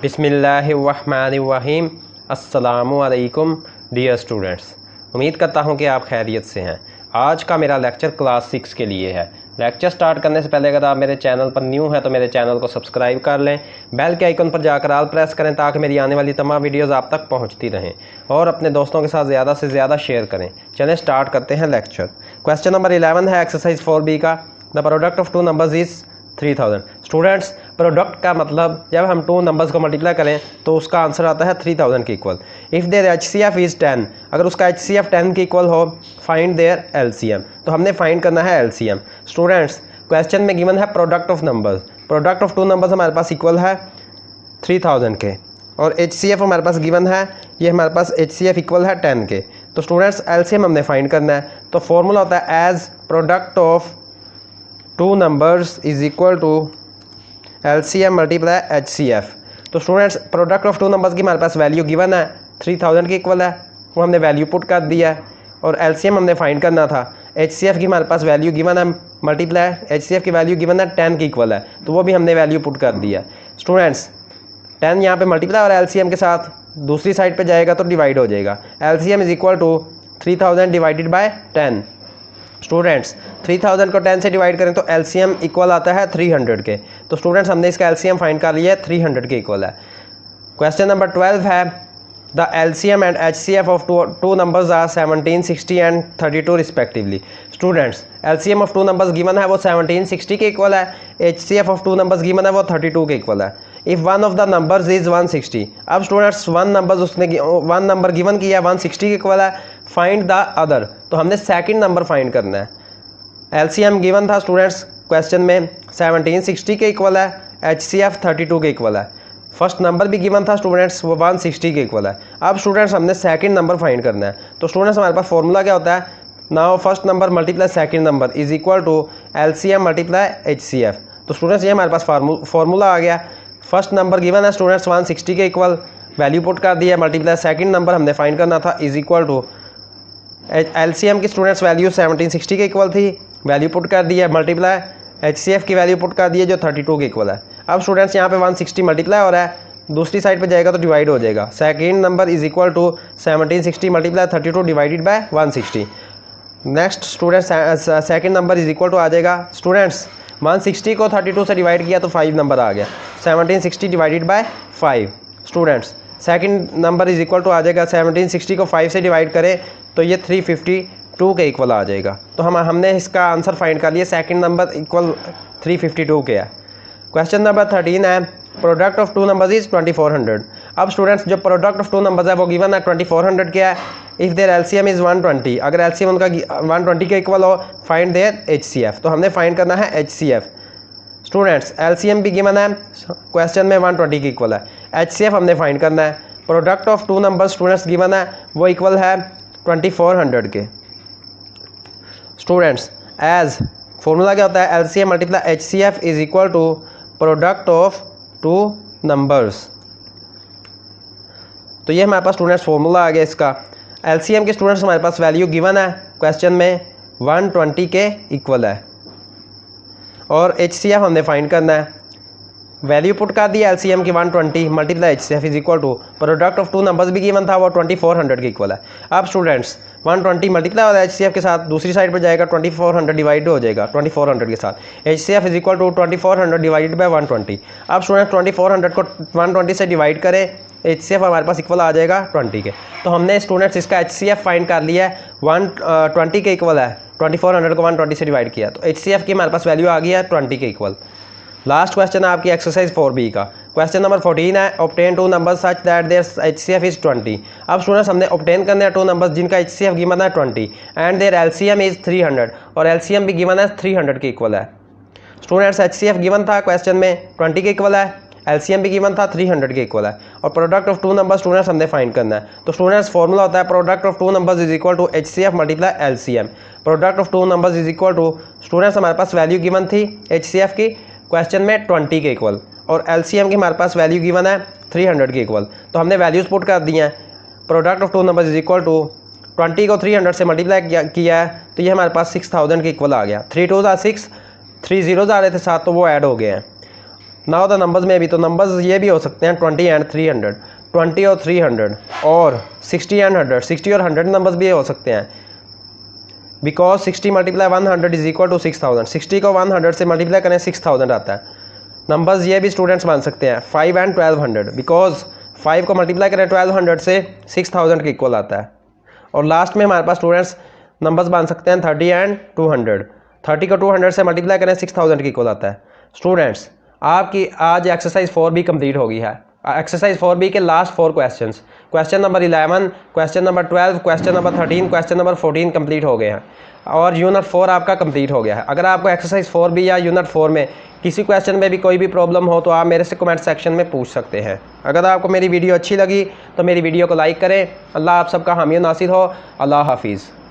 बिस्मिल्लाहिर्रहमानिर्रहीम। अस्सलामुअलैकुम dear students, उम्मीद करता हूँ कि आप खैरियत से हैं। आज का मेरा लेक्चर क्लास 6 के लिए है। लेक्चर स्टार्ट करने से पहले अगर आप मेरे चैनल पर न्यू हैं तो मेरे चैनल को सब्सक्राइब कर लें, बेल के आइकन पर जाकर ऑल प्रेस करें ताकि मेरी आने वाली तमाम वीडियोस आप तक पहुंचती रहें और अपने दोस्तों के साथ ज़्यादा से ज़्यादा शेयर करें। चलें स्टार्ट करते हैं लेक्चर। क्वेश्चन नंबर 11 है एक्सरसाइज 4B का। The product of two numbers is 3000। Students, product का मतलब जब हम टू नंबर्स को मल्टीप्लाई करें तो उसका आंसर आता है 3000 के equal. If there HCF is 10, अगर उसका HCF 10 के इक्वल हो, फाइंड देयर LCM। तो हमने फाइंड करना है LCM। स्टूडेंट्स, क्वेश्चन में गिवन है product of numbers. Product of two numbers हमारे पास इक्वल है 3000 के और HCF हमारे पास गिवन है, ये हमारे पास HCF इक्वल है 10 के। तो स्टूडेंट्स LCM हमने फाइंड करना है। तो फॉर्मूला होता है as product of two numbers is equal to LCM multiply HCF। तो students, product of two numbers की हमारे पास वैल्यू गिवन है 3000 के इक्वल है, वो हमने वैल्यू पुट कर दिया है और LCM हमने फाइंड करना था। HCF की हमारे पास वैल्यू गिवन है मल्टीप्लाई HCF की वैल्यू गिवन है 10 के इक्वल है, तो वो भी हमने वैल्यू पुट कर दिया। स्टूडेंट्स, 10 यहाँ पे मल्टीप्लाई और LCM के साथ दूसरी साइड पे जाएगा तो डिवाइड हो जाएगा। LCM is equal to 3000 divided by 10। Students, 3000 को 10 से डिवाइड करें तो LCM इक्वल आता है 300 के। तो स्टूडेंट्स, हमने इसका LCM फाइंड कर लिया है, 300 के इक्वल है। क्वेश्चन नंबर 12 है the LCM and HCF of two numbers are 17, 60 and 32 respectively. Students, LCM of two numbers given है वो 17, 60 के इक्वल है। HCF of two numbers given है वो 32 के इक्वल है। If one of the numbers is 160, अब स्टूडेंट्स वन नंबर गिवन किया 160 के इक्वल है, फाइंड द अदर। तो हमने सेकंड नंबर फाइंड करना है। LCM गिवन था स्टूडेंट्स क्वेश्चन में 17, 60 के इक्वल है, HCF 32 के इक्वल है। फर्स्ट नंबर भी गिवन था स्टूडेंट्स, वो 160 के इक्वल है। अब स्टूडेंट्स हमने सेकंड नंबर फाइंड करना है। तो स्टूडेंट्स, हमारे पास फॉर्मूला क्या होता है, now first number multiply second number is equal to LCM multiply HCF। तो स्टूडेंट्स, ये हमारे पास फार्मूला आ गया। फर्स्ट नंबर गिवन है स्टूडेंट्स 160 के इक्वल, वैल्यू पुट कर दिया, मल्टीप्लाई सेकंड नंबर हमने फाइंड करना था इज इक्वल टू LCM की स्टूडेंट्स वैल्यू 1760 के इक्वल थी, वैल्यू पुट कर दिया, मल्टीप्लाई HCF की वैल्यू पुट कर दिया जो 32 के इक्वल है। अब स्टूडेंट्स, यहाँ पे 160 मल्टीप्लाई हो रहा है, दूसरी साइड पे जाएगा तो डिवाइड हो जाएगा। Second number is equal to 1760 multiply 32 divided by 160। Next students, second number is equal to आ जाएगा स्टूडेंट्स 160 को 32 से डिवाइड किया तो 5 नंबर आ गया, 1760 divided by 5। Students, second number is equal to आ जाएगा 1760 को 5 से डिवाइड करें तो ये 352 के इक्वल आ जाएगा। तो हमने इसका आंसर फाइंड कर लिया, सेकंड नंबर इक्वल 352 के है। क्वेश्चन नंबर 13 है product of two numbers is 2400। अब स्टूडेंट्स, जो प्रोडक्ट ऑफ टू नंबर्स है वो गिवन है 2400 के है। इफ़ देयर LCM इज़ 120, अगर LCM उनका 120 के इक्वल हो, फाइंड देयर HCF। तो हमने फाइंड करना है HCF। स्टूडेंट्स, LCM भी गिवन है क्वेश्चन में 120 के इक्वल है, HCF हमने फाइंड करना है। Product of two number students given है वो इक्वल है 2400 के। स्टूडेंट्स, एज फॉर्मूला क्या होता है, LCM multiply HCF is equal to product of two numbers. तो ये हमारे पास स्टूडेंट्स फॉर्मूला आ गया इसका। LCM के स्टूडेंट्स हमारे पास वैल्यू गिवन है क्वेश्चन में 120 के इक्वल है और HCF हमने फाइंड करना है, वैल्यू पुट कर दिया LCM की 120 multiply HCF is equal to product of two numbers भी गिवन था वो 2400 के इक्वल है। अब स्टूडेंट्स, 120 मल्टीप्लाई और HCF के साथ दूसरी साइड पर जाएगा, 2400 डिवाइड हो जाएगा 2400 के साथ। HCF is equal to 2400 divided by 120। अब स्टूडेंट्स, 2400 को 120 से डिवाइड करें, HCF हमारे पास इक्वल आ जाएगा 20 के। तो हमने स्टूडेंट्स इसका HCF फाइंड कर लिया है, 120 के इक्वल है, 2400 को 120 से डिवाइड किया तो HCF की हमारे पास वैल्यू आ गई है 20 के इक्वल। लास्ट क्वेश्चन है आपकी एक्सरसाइज 4B का। क्वेश्चन नंबर 14 है obtain two numbers such that their HCF is 20। अब स्टूडेंट्स, हमने ऑब्टेन करने हैं टू नंबर्स जिनका HCF गिवन है 20 एंड देयर LCM इज 300 और LCM भी गिवन है 300 के इक्वल है। स्टूडेंट्स, HCF गिवन था क्वेश्चन में 20 के इक्वल है, LCM भी गिवन था 300 के इक्वल है और product of two number students हमने फाइंड करना है। तो स्टूडेंट्स, फॉर्मूला होता है product of two numbers is equal to HCF multiply LCM। Product of two numbers is equal to students, हमारे पास वैल्यू गिवन थी HCF की क्वेश्चन में 20 के इक्वल और LCM की हमारे पास वैल्यू गिवन है 300 के इक्वल। तो हमने वैल्यूज पुट कर दी हैं। Product of two numbers is equal to 20 को 300 से मल्टीप्लाई किया है तो ये हमारे पास 6000 के इक्वल आ गया। 3 2 6, 3 जीरोज आ रहे थे साथ तो वो ऐड हो गए हैं। नाउ द नंबर्स में भी, तो नंबर्स ये भी हो सकते हैं 20 एंड 300, 20 और 300, और 60 एंड 100, 60 और 100 नंबर्स भी हो सकते हैं, because 60 multiply 100 is equal to 6000, 60 को 100 से मल्टीप्लाई करें 6000 आता है। नंबर्स ये भी स्टूडेंट्स बन सकते हैं 5 एंड 1200, बिकॉज 5 को मल्टीप्लाई करें 1200 से 6000 के इक्वल आता है। और लास्ट में हमारे पास स्टूडेंट्स नंबर्स बन सकते हैं 30 एंड 200, 30 को 200 से मल्टीप्लाई करें 6000 के इक्वल आता है। स्टूडेंट्स आपकी आज एक्सरसाइज 4B कंप्लीट हो गई है। एक्सरसाइज 4B के last 4 questions, question number 11, question number 12, question number 13, question number 14 complete हो गए हैं और यूनिट 4 आपका कंप्लीट हो गया है। अगर आपको एक्सरसाइज 4B या यूनिट 4 में किसी क्वेश्चन में भी कोई भी प्रॉब्लम हो तो आप मेरे से कमेंट सेक्शन में पूछ सकते हैं। अगर आपको मेरी वीडियो अच्छी लगी तो मेरी वीडियो को लाइक करें। अल्लाह आप सबका हामी नासिर हो। अल्लाह हाफिज़।